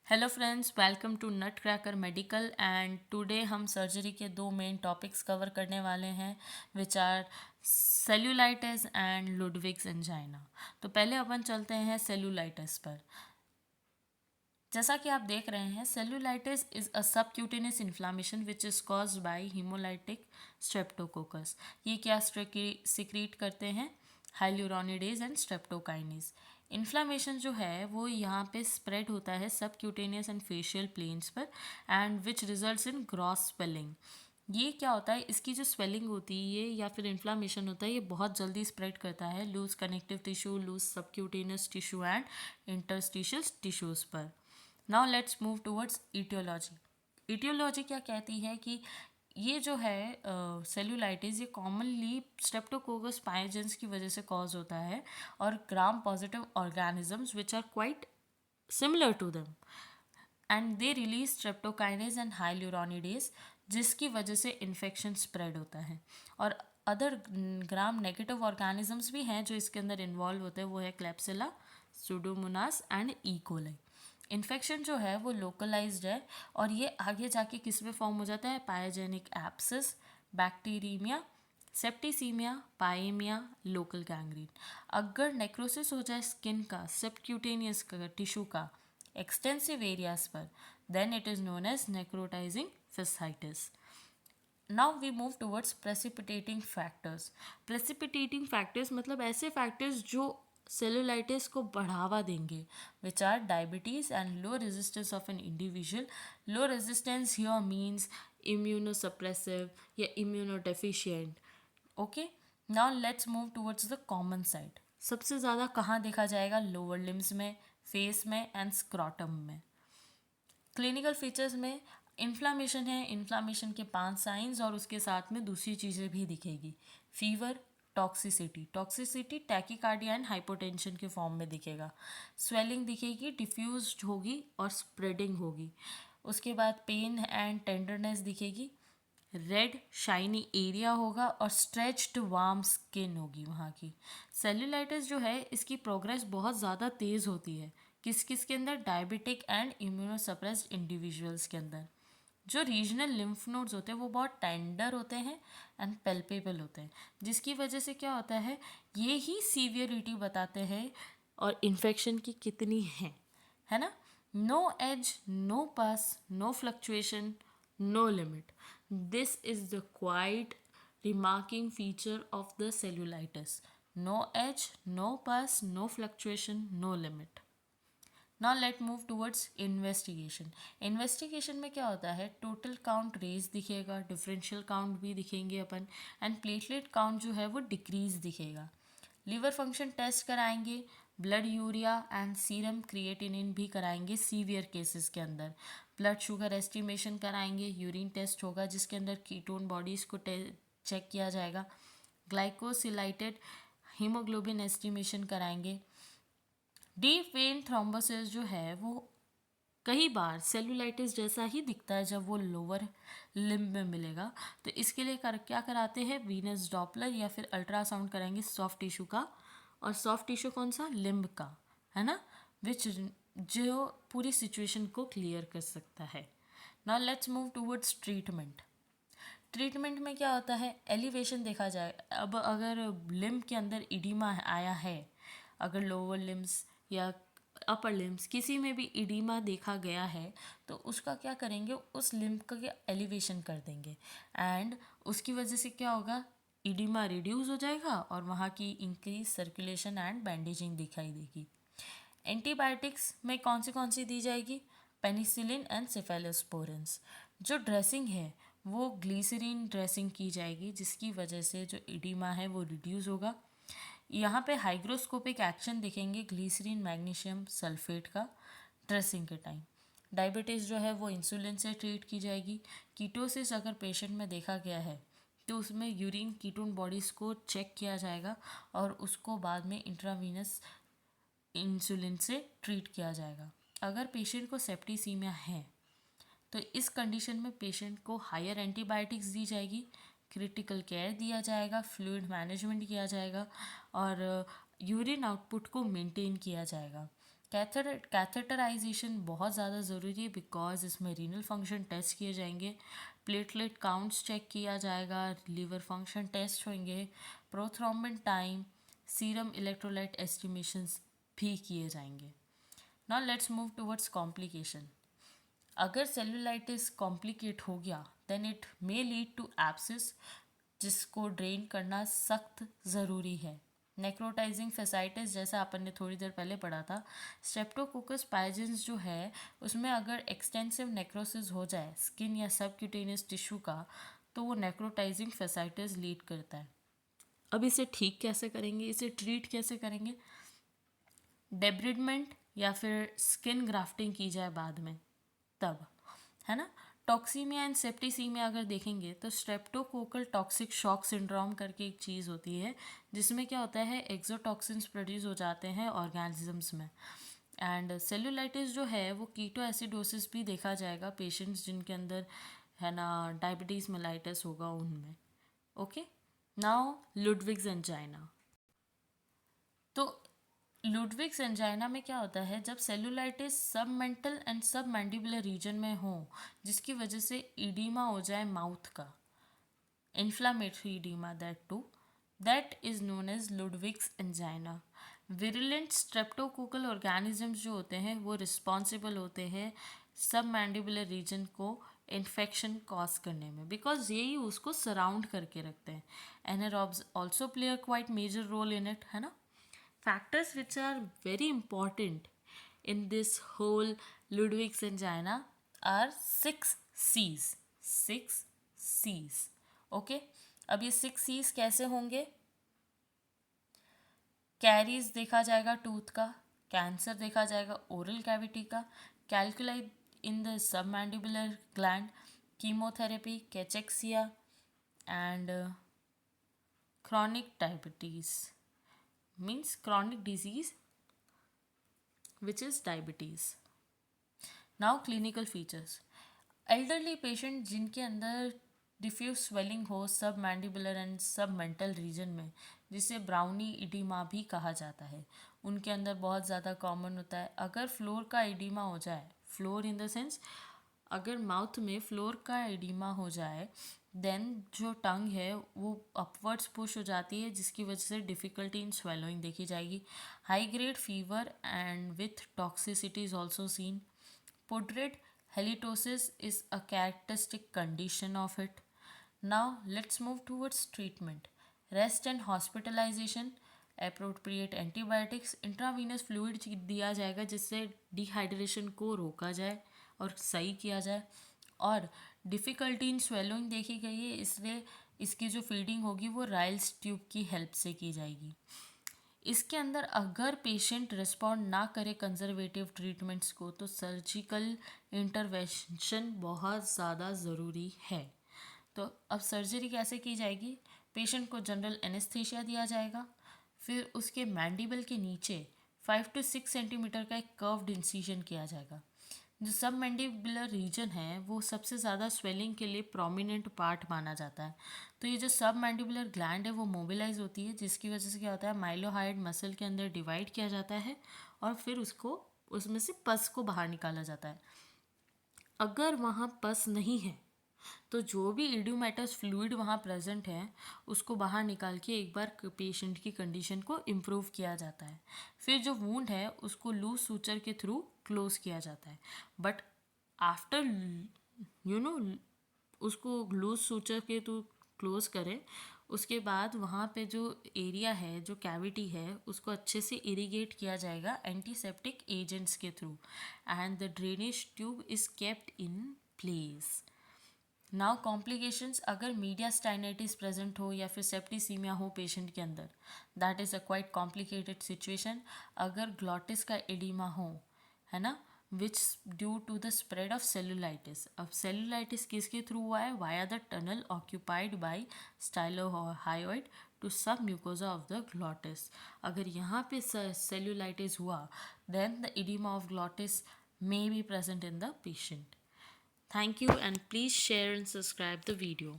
Hello friends, welcome to nutcracker medical and today हम surgery के दो main topics cover करने वाले हैं which are cellulitis and Ludwig's angina. तो पहले अपन चलते हैं सेल्यूलाइटिस पर। जैसा कि आप देख रहे हैं, cellulitis is a subcutaneous inflammation which is caused by haemolytic Streptococcus. ये क्या सिक्रीट करते हैं? Hyaluronidase and streptokinase. इन्फ्लामेशन जो है वो यहाँ पे स्प्रेड होता है सबक्यूटेनियस एंड फेशियल प्लेन्स पर and which results in gross swelling. ये क्या होता है, इसकी जो स्वेलिंग होती है ये या फिर इन्फ्लामेशन होता है ये बहुत जल्दी स्प्रेड करता है loose connective tissue, loose subcutaneous tissue and interstitial tissues पर। Now let's move towards aetiology. Aetiology क्या कहती है कि ये जो है सेल्यूलाइटिस ये कॉमनली स्ट्रेप्टोकोकस पाइजेंस की वजह से कॉज होता है और gram positive organisms which are quite similar to them and they release streptokinase and hyaluronidase, जिसकी वजह से इन्फेक्शन स्प्रेड होता है। और अदर ग्राम नेगेटिव ऑर्गेनिजम्स भी हैं जो इसके अंदर इन्वॉल्व होते हैं, वो है Klebsiella, Pseudomonas and E coli. Infection जो है वो लोकलाइज्ड है और ये आगे जाके किस में फॉर्म हो जाता है? Pyogenic abscess, bacteraemia, septicaemia, pyaemia, local gangrene. अगर नेक्रोसिस हो जाए स्किन का, सबक्यूटेनियस का, टिश्यू का एक्सटेंसिव एरियाज पर, then it is known as necrotising fasciitis. Now we move towards precipitating factors. Precipitating factors मतलब ऐसे फैक्टर्स जो सेलुलाइटिस को बढ़ावा देंगे, which are diabetes and low resistance of an individual. Low resistance here means immunosuppressive या immunodeficient. Okay, now let's move towards the common side. सबसे ज़्यादा कहाँ देखा जाएगा? लोअर लिम्स में, फेस में एंड स्क्रॉटम में। क्लिनिकल फीचर्स में इन्फ्लामेशन है, इन्फ्लामेशन के 5 साइंस और उसके साथ में दूसरी चीज़ें भी दिखेगी। Fever, toxicity, toxicity tachycardia and hypotension के फॉर्म में दिखेगा। स्वेलिंग दिखेगी, डिफ्यूज होगी और स्प्रेडिंग होगी। उसके बाद पेन एंड टेंडरनेस दिखेगी। रेड शाइनी एरिया होगा और स्ट्रेच्ड वार्म स्किन होगी वहाँ की। सेल्यूलाइटिस जो है इसकी प्रोग्रेस बहुत ज़्यादा तेज़ होती है। किस किस के अंदर? डायबिटिक एंड इम्यूनोसप्रेस्ड इंडिविजुअल्स के अंदर। जो रीजनल लिम्फ नोड्स होते हैं वो बहुत टेंडर होते हैं एंड पेल्पेबल होते हैं, जिसकी वजह से क्या होता है, ये ही सीवियरिटी बताते हैं और इन्फेक्शन की कितनी है ना। No age, no pass, no fluctuation, no limit. This is the quite remarking feature of the cellulitis. No edge, no pus, no fluctuation, no limit. Now let move towards investigation. Investigation में क्या होता है? Total count raise दिखेगा, differential count भी दिखेंगे अपन and platelet count जो है वो डिक्रीज दिखेगा। लिवर फंक्शन टेस्ट कराएंगे, blood urea and serum creatinine भी कराएंगे सीवियर केसेस के अंदर। ब्लड शुगर एस्टिमेशन कराएंगे, यूरिन टेस्ट होगा जिसके अंदर कीटोन बॉडीज़ को चेक किया जाएगा। ग्लाइकोसिलाइटेड हीमोग्लोबिन एस्टिमेशन कराएंगे। डीप वेन थ्रोम्बोसिस जो है वो कई बार सेलुलाइटिस जैसा ही दिखता है जब वो लोअर लिम्ब में मिलेगा, तो इसके लिए क्या कराते हैं? वीनस डॉपलर या फिर अल्ट्रासाउंड कराएंगे सॉफ्ट टिश्यू का। और सॉफ्ट टिश्यू कौन सा? लिम्ब का, है ना, विच जो पूरी सिचुएशन को क्लियर कर सकता है। Now let's move towards treatment. Treatment में क्या होता है? एलिवेशन देखा जाए। अब अगर लिम्ब के अंदर इडीमा आया है, अगर लोअर लिम्स या अपर लिम्स किसी में भी इडीमा देखा गया है, तो उसका क्या करेंगे? उस लिम्ब का एलिवेशन कर देंगे एंड उसकी वजह से क्या होगा? इडीमा रिड्यूस हो जाएगा और वहाँ की इंक्रीज सर्कुलेशन एंड बैंडेजिंग दिखाई देगी। एंटीबायोटिक्स में कौन सी दी जाएगी? Penicillin and cephalosporins. जो ड्रेसिंग है वो ग्लिसरीन ड्रेसिंग की जाएगी, जिसकी वजह से जो इडीमा है वो रिड्यूस होगा। यहाँ पे हाइग्रोस्कोपिक एक्शन दिखेंगे ग्लिसरीन मैग्नीशियम सल्फेट का ड्रेसिंग के टाइम। डायबिटीज़ जो है वो इंसुलिन से ट्रीट की जाएगी। कीटोसिस अगर पेशेंट में देखा गया है तो उसमें यूरिन कीटोन बॉडीज़ को चेक किया जाएगा और उसको बाद में इंट्रावीनस इंसुलिन से ट्रीट किया जाएगा। अगर पेशेंट को सेप्टिसीमिया है तो इस कंडीशन में पेशेंट को हायर एंटीबायोटिक्स दी जाएगी, क्रिटिकल केयर दिया जाएगा, फ्लूइड मैनेजमेंट किया जाएगा और यूरिन आउटपुट को मेंटेन किया जाएगा। कैथेटराइजेशन बहुत ज़्यादा ज़रूरी है बिकॉज इसमें रीनल फंक्शन टेस्ट किए जाएंगे, प्लेटलेट काउंट्स चेक किया जाएगा, लीवर फंक्शन टेस्ट होंगे, prothrombin time, serum electrolyte estimations भी किए जाएंगे. Now let's move towards complication. अगर सेलुलाइटिस कॉम्प्लिकेट हो गया then it may lead to abscess जिसको ड्रेन करना सख्त ज़रूरी है. नेक्रोटाइजिंग फेसाइटिस जैसा अपन ने थोड़ी देर पहले पढ़ा था, स्ट्रेप्टोकोकस पाइजेंस जो है उसमें अगर एक्सटेंसिव नेक्रोसिस हो जाए स्किन या सबक्यूटेनियस टिश्यू का तो वो नेक्रोटाइजिंग फेसाइटिस लीड करता है. अब इसे ठीक कैसे करेंगे, इसे ट्रीट कैसे करेंगे? डेब्रिडमेंट या फिर स्किन ग्राफ्टिंग की जाए बाद में तब, है ना. टॉक्सीमिया एंड सेप्टिसीमिया अगर देखेंगे तो स्ट्रेप्टोकोकल टॉक्सिक शॉक सिंड्रोम करके एक चीज़ होती है जिसमें क्या होता है एक्सोटॉक्सिन्स प्रोड्यूस हो जाते हैं ऑर्गेनिजम्स में. एंड सेलुलाइटिस जो है वो कीटो एसिडोसिस भी देखा जाएगा पेशेंट्स जिनके अंदर है ना डायबिटीज़ मेलाइटिस होगा उनमें. Okay, now Ludwig's angina. तो लुडविग्स एंजाइना में क्या होता है जब सेलुलाइटिस सब मेंटल एंड सब मैंडिबुलर रीजन में हो जिसकी वजह से इडीमा हो जाए माउथ का, inflammatory oedema that is known as Ludwig's angina. Virulent streptococcal organisms जो होते हैं वो रिस्पॉन्सिबल होते हैं सब मैंडिबुलर रीजन को इन्फेक्शन कॉज करने में बिकॉज यही उसको सराउंड करके रखते हैं. Anaerobes also play a quite major role in it, है ना. Factors which are very important in this whole Ludwig's angina are 6 C's. 6 C's. Okay? अब ये 6 C's कैसे होंगे? कैरीज देखा जाएगा टूथ का, कैंसर देखा जाएगा ओरल कैविटी का, कैल्कुलाई in the submandibular gland, chemotherapy, cachexia and chronic diabetes means chronic disease which is diabetes. Now clinical features. Elderly patient जिनके अंदर डिफ्यूज स्वेलिंग हो सब मैंडिबुलर एंड सब मेंटल रीजन में जिसे ब्राउनी इडीमा भी कहा जाता है उनके अंदर बहुत ज़्यादा कॉमन होता है. अगर फ्लोर का इडीमा हो जाए, फ्लोर इन द सेंस अगर माउथ में फ्लोर का इडीमा हो जाए देन जो टंग है वो अपवर्ड्स पुश हो जाती है जिसकी वजह से डिफ़िकल्टी इन स्वेलोइंग देखी जाएगी. High grade fever and with toxicity is also seen. Putrid halitosis is a characteristic condition of it. Now let's move towards treatment. Rest and hospitalisation, appropriate antibiotics, intravenous fluid दिया जाएगा जिससे dehydration को रोका जाए और सही किया जाए. और डिफ़िकल्टी इन स्वेलोइंग देखी गई है इसलिए इसकी जो फीडिंग होगी वो राइल्स ट्यूब की हेल्प से की जाएगी. इसके अंदर अगर पेशेंट रिस्पॉन्ड ना करे कंजर्वेटिव ट्रीटमेंट्स को तो सर्जिकल इंटरवेंशन बहुत ज़्यादा ज़रूरी है. तो अब सर्जरी कैसे की जाएगी? पेशेंट को जनरल एनेस्थीसिया दिया जाएगा, फिर उसके मैंडिबल के नीचे 5 to 6 सेंटीमीटर का एक कर्व्ड इंसिजन किया जाएगा. जो सब मैंडिबुलर रीजन है वो सबसे ज़्यादा स्वेलिंग के लिए प्रोमिनेंट पार्ट माना जाता है. तो ये जो सब मैंडिबुलर ग्लैंड है वो मोबिलाइज होती है जिसकी वजह से क्या होता है माइलोहाइड मसल के अंदर डिवाइड किया जाता है और फिर उसको उसमें से पस को बाहर निकाला जाता है. अगर वहाँ पस नहीं है तो जो भी इडियोमेटस फ्लूइड वहाँ प्रेजेंट है उसको बाहर निकाल के एक बार पेशेंट की कंडीशन को इम्प्रूव किया जाता है. फिर जो वूंड है उसको लूज सूचर के थ्रू क्लोज किया जाता है. बट आफ्टर उसको लूज सूचर के थ्रू क्लोज करें उसके बाद वहाँ पे जो एरिया है जो कैविटी है उसको अच्छे से इरिगेट किया जाएगा एंटीसेप्टिक एजेंट्स के through and the drainage tube is kept in place. Now complications, अगर मीडिया स्टाइनाइटिस प्रेजेंट हो या फिर सेप्टिसीमिया हो पेशेंट के अंदर that is a quite complicated situation. अगर ग्लॉटिस का एडिमा हो, है ना, which due to the spread of cellulitis. अब सेलुलाइटिस किसके थ्रू हुआ है? Via the tunnel occupied by stylohyoid to submucosa of the glottis. अगर यहाँ पे सेलुलाइटिस हुआ then the oedema of glottis may be present in the patient. Thank you and please share and subscribe the video.